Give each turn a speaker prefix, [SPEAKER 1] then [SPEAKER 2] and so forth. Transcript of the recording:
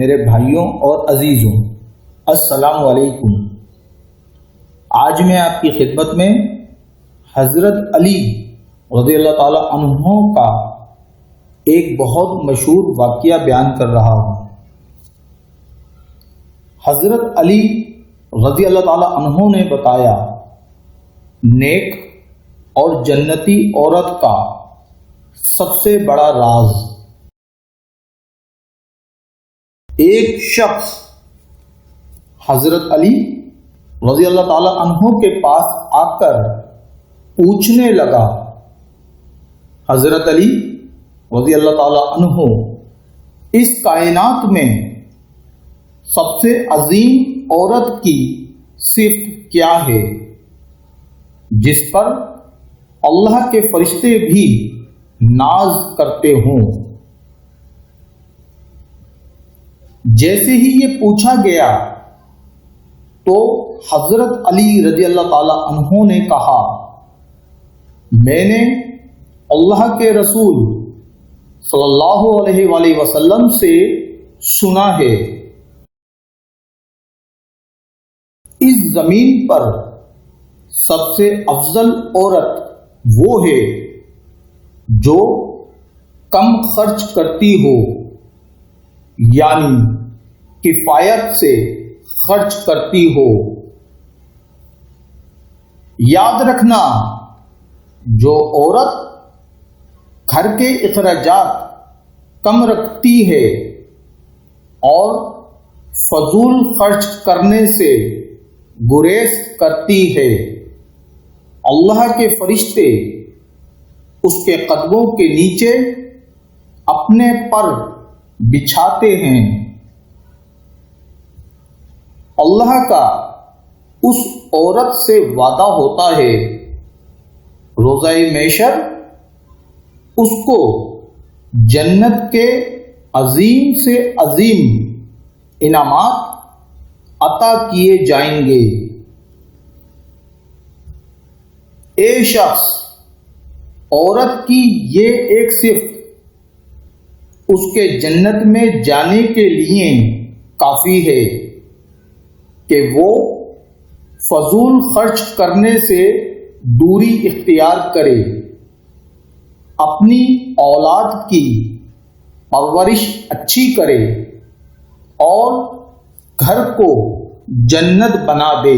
[SPEAKER 1] میرے بھائیوں اور عزیزوں، السلام علیکم۔ آج میں آپ کی خدمت میں حضرت علی رضی اللہ تعالی عنہ کا ایک بہت مشہور واقعہ بیان کر رہا ہوں۔ حضرت علی رضی اللہ تعالی عنہ نے بتایا، نیک اور جنتی عورت کا سب سے بڑا راز، ایک شخص حضرت علی رضی اللہ تعالی عنہ کے پاس آ کر پوچھنے لگا، حضرت علی رضی اللہ تعالی عنہ، اس کائنات میں سب سے عظیم عورت کی صفت کیا ہے جس پر اللہ کے فرشتے بھی ناز کرتے ہوں؟ جیسے ہی یہ پوچھا گیا تو حضرت علی رضی اللہ تعالی عنہ نے کہا، میں نے اللہ کے رسول صلی اللہ علیہ وآلہ وسلم سے سنا ہے، اس زمین پر سب سے افضل عورت وہ ہے جو کم خرچ کرتی ہو، یعنی کفایت سے خرچ کرتی ہو۔ یاد رکھنا، جو عورت گھر کے اخراجات کم رکھتی ہے اور فضول خرچ کرنے سے گریز کرتی ہے، اللہ کے فرشتے اس کے قدموں کے نیچے اپنے پر بچھاتے ہیں۔ اللہ کا اس عورت سے وعدہ ہوتا ہے، روزہ محشر اس کو جنت کے عظیم سے عظیم انعامات عطا کیے جائیں گے۔ اے شخص، عورت کی یہ ایک صفت اس کے جنت میں جانے کے لیے کافی ہے کہ وہ فضول خرچ کرنے سے دوری اختیار کرے، اپنی اولاد کی پرورش اچھی کرے اور گھر کو جنت بنا دے۔